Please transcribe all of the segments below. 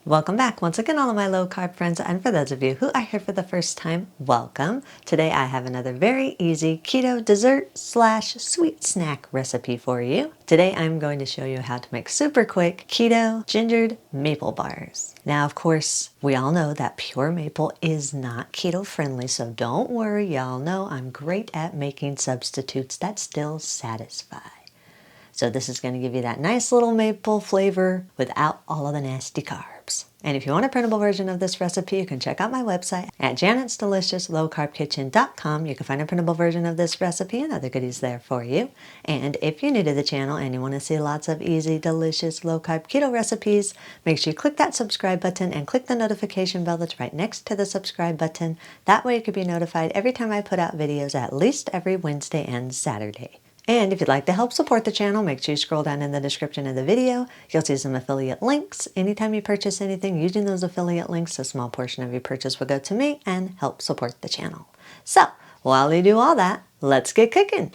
Welcome back once again, all of my low carb friends, and for those of you who are here for the first time, welcome. Today I have another very easy keto dessert / sweet snack recipe for you. Today I'm going to show you how to make super quick keto gingered maple bars. Now, of course, we all know that pure maple is not keto friendly, so don't worry, y'all know I'm great at making substitutes that still satisfy. So this is going to give you that nice little maple flavor without all of the nasty carbs. And if you want a printable version of this recipe, you can check out my website at janet'sdeliciouslowcarbkitchen.com. You can find a printable version of this recipe and other goodies there for you. And if you're new to the channel and you want to see lots of easy, delicious, low-carb keto recipes, make sure you click that subscribe button and click the notification bell that's right next to the subscribe button. That way you can be notified every time I put out videos, at least every Wednesday and Saturday. And if you'd like to help support the channel, make sure you scroll down in the description of the video. You'll see some affiliate links. Anytime you purchase anything using those affiliate links, a small portion of your purchase will go to me and help support the channel. So, while you do all that, let's get cooking.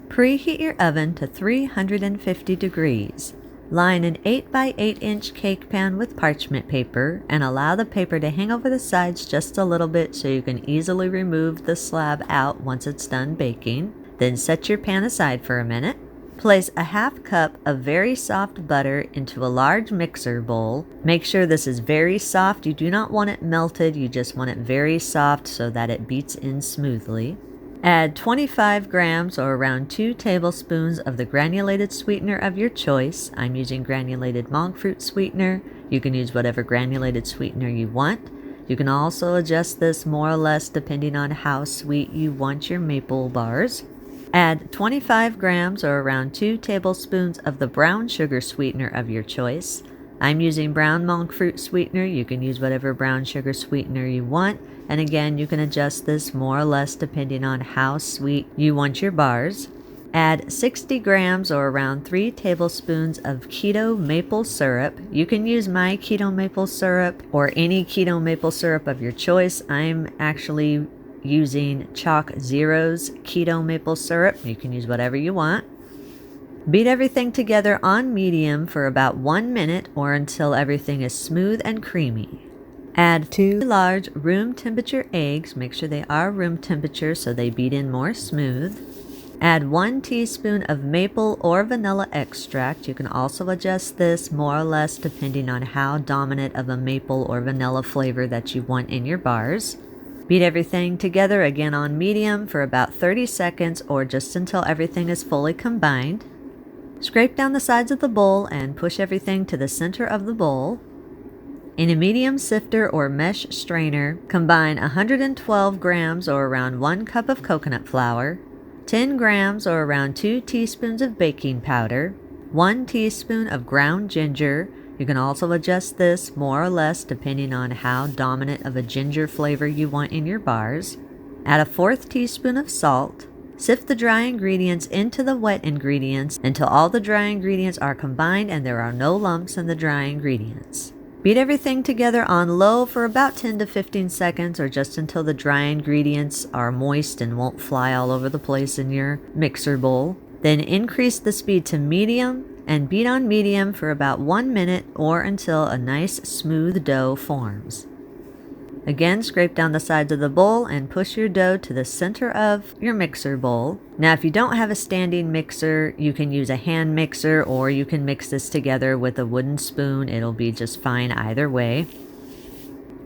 Preheat your oven to 350 degrees. Line an 8 by 8 inch cake pan with parchment paper and allow the paper to hang over the sides just a little bit so you can easily remove the slab out once it's done baking. Then set your pan aside for a minute. Place a half cup of very soft butter into a large mixer bowl. Make sure this is very soft. You do not want it melted, you just want it very soft so that it beats in smoothly. Add 25 grams or around 2 tablespoons of the granulated sweetener of your choice. I'm using granulated monk fruit sweetener. You can use whatever granulated sweetener you want. You can also adjust this more or less depending on how sweet you want your maple bars. Add 25 grams or around 2 tablespoons of the brown sugar sweetener of your choice. I'm using brown monk fruit sweetener. You can use whatever brown sugar sweetener you want. And again, you can adjust this more or less depending on how sweet you want your bars. Add 60 grams or around 3 tablespoons of keto maple syrup. You can use my keto maple syrup or any keto maple syrup of your choice. I'm actually using Chochero's keto maple syrup. You can use whatever you want. Beat everything together on medium for about 1 minute or until everything is smooth and creamy. Add 2 large room temperature eggs. Make sure they are room temperature so they beat in more smooth. Add 1 teaspoon of maple or vanilla extract. You can also adjust this more or less depending on how dominant of a maple or vanilla flavor that you want in your bars. Beat everything together again on medium for about 30 seconds or just until everything is fully combined. Scrape down the sides of the bowl and push everything to the center of the bowl. In a medium sifter or mesh strainer, combine 112 grams or around 1 cup of coconut flour, 10 grams or around 2 teaspoons of baking powder, 1 teaspoon of ground ginger. You can also adjust this more or less depending on how dominant of a ginger flavor you want in your bars. Add a 1/4 teaspoon of salt. Sift the dry ingredients into the wet ingredients until all the dry ingredients are combined and there are no lumps in the dry ingredients. Beat everything together on low for about 10 to 15 seconds or just until the dry ingredients are moist and won't fly all over the place in your mixer bowl. Then increase the speed to medium and beat on medium for about 1 minute or until a nice smooth dough forms. Again, scrape down the sides of the bowl and push your dough to the center of your mixer bowl. Now, if you don't have a standing mixer, you can use a hand mixer or you can mix this together with a wooden spoon. It'll be just fine either way.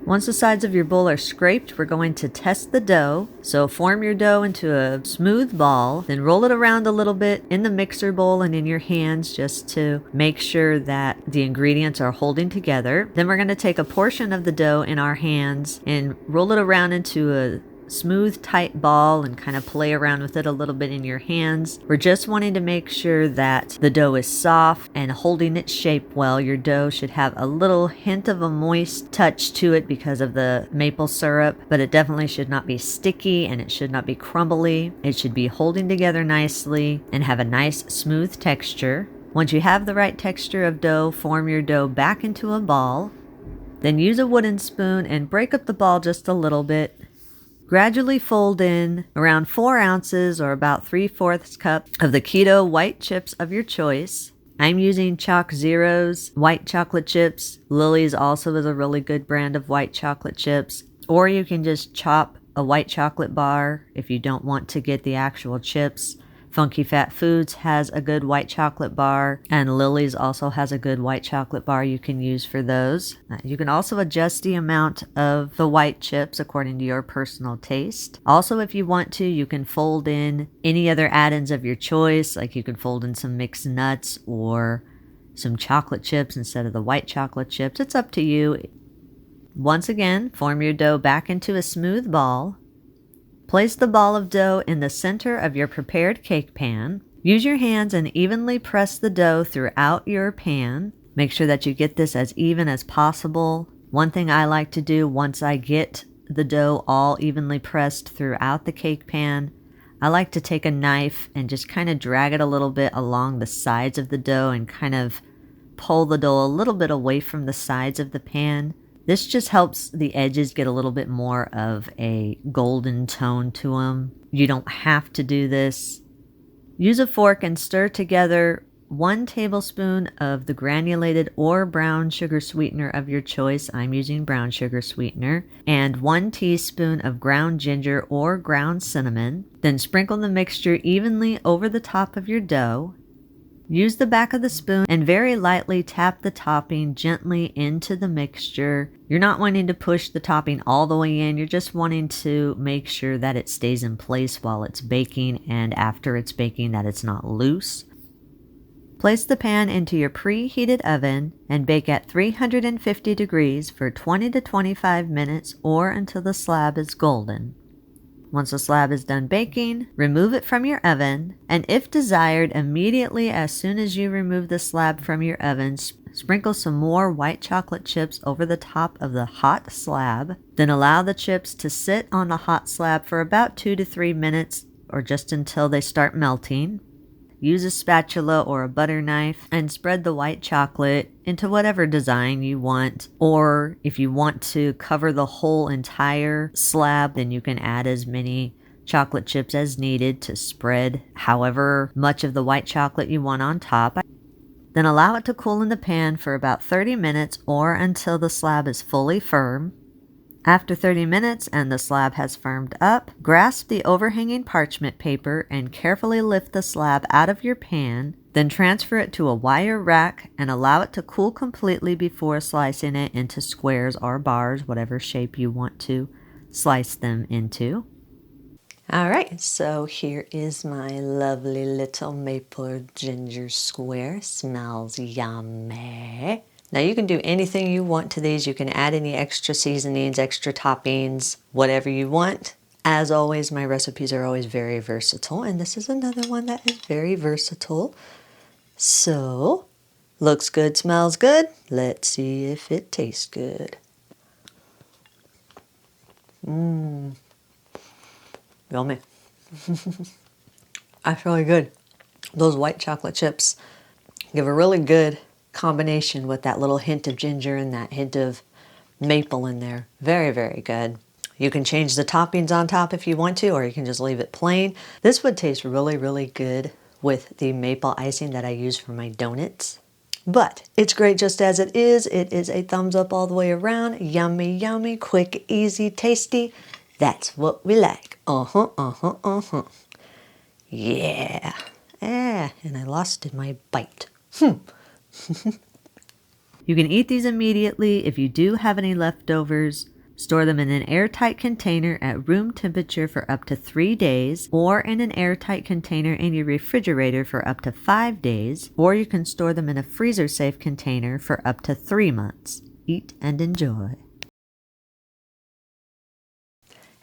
Once the sides of your bowl are scraped, we're going to test the dough. So form your dough into a smooth ball, then roll it around a little bit in the mixer bowl and in your hands just to make sure that the ingredients are holding together. Then we're going to take a portion of the dough in our hands and roll it around into a smooth, tight ball and kind of play around with it a little bit in your hands. We're just wanting to make sure that the dough is soft and holding its shape well. Your dough should have a little hint of a moist touch to it because of the maple syrup, but it definitely should not be sticky and it should not be crumbly. It should be holding together nicely and have a nice smooth texture. Once you have the right texture of dough, form your dough back into a ball. Then use a wooden spoon and break up the ball just a little bit. Gradually fold in around 4 ounces or about 3/4 cup of the keto white chips of your choice. I'm using Chochero's white chocolate chips. Lily's also is a really good brand of white chocolate chips. Or you can just chop a white chocolate bar if you don't want to get the actual chips. Funky Fat Foods has a good white chocolate bar, and Lily's also has a good white chocolate bar you can use for those. You can also adjust the amount of the white chips according to your personal taste. Also, if you want to, you can fold in any other add-ins of your choice, like you can fold in some mixed nuts or some chocolate chips instead of the white chocolate chips. It's up to you. Once again, form your dough back into a smooth ball. Place the ball of dough in the center of your prepared cake pan. Use your hands and evenly press the dough throughout your pan. Make sure that you get this as even as possible. One thing I like to do once I get the dough all evenly pressed throughout the cake pan, I like to take a knife and just kind of drag it a little bit along the sides of the dough and kind of pull the dough a little bit away from the sides of the pan. This just helps the edges get a little bit more of a golden tone to them. You don't have to do this. Use a fork and stir together 1 tablespoon of the granulated or brown sugar sweetener of your choice. I'm using brown sugar sweetener. And 1 teaspoon of ground ginger or ground cinnamon. Then sprinkle the mixture evenly over the top of your dough. Use the back of the spoon and very lightly tap the topping gently into the mixture. You're not wanting to push the topping all the way in. You're just wanting to make sure that it stays in place while it's baking, and after it's baking that it's not loose. Place the pan into your preheated oven and bake at 350 degrees for 20 to 25 minutes or until the slab is golden. Once the slab is done baking, remove it from your oven, and if desired, immediately as soon as you remove the slab from your oven, sprinkle some more white chocolate chips over the top of the hot slab. Then allow the chips to sit on the hot slab for about 2 to 3 minutes or just until they start melting. Use a spatula or a butter knife and spread the white chocolate into whatever design you want. Or if you want to cover the whole entire slab, then you can add as many chocolate chips as needed to spread however much of the white chocolate you want on top. Then allow it to cool in the pan for about 30 minutes or until the slab is fully firm. After 30 minutes and the slab has firmed up, grasp the overhanging parchment paper and carefully lift the slab out of your pan, then transfer it to a wire rack and allow it to cool completely before slicing it into squares or bars, whatever shape you want to slice them into. Alright, so here is my lovely little maple ginger square. Smells yummy. Now you can do anything you want to these. You can add any extra seasonings, extra toppings, whatever you want. As always, my recipes are always very versatile, and this is another one that is very versatile. So, looks good, smells good. Let's see if it tastes good. Yummy. That's really good. Those white chocolate chips give a really good combination with that little hint of ginger and that hint of maple in there. Very, very good. You can change the toppings on top if you want to, or you can just leave it plain. This would taste really, really good with the maple icing that I use for my donuts. But it's great just as it is. It is a thumbs up all the way around. Yummy, yummy, quick, easy, tasty. That's what we like. Yeah. And I lost in my bite. You can eat these immediately. If you do have any leftovers, store them in an airtight container at room temperature for up to 3 days, or in an airtight container in your refrigerator for up to 5 days, or you can store them in a freezer-safe container for up to 3 months. Eat and enjoy.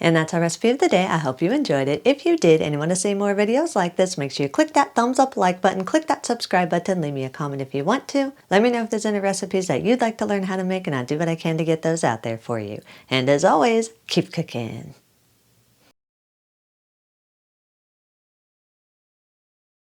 And that's our recipe of the day. I hope you enjoyed it. If you did and you want to see more videos like this, make sure you click that thumbs up like button, click that subscribe button, leave me a comment if you want to. Let me know if there's any recipes that you'd like to learn how to make, and I'll do what I can to get those out there for you. And as always, keep cooking.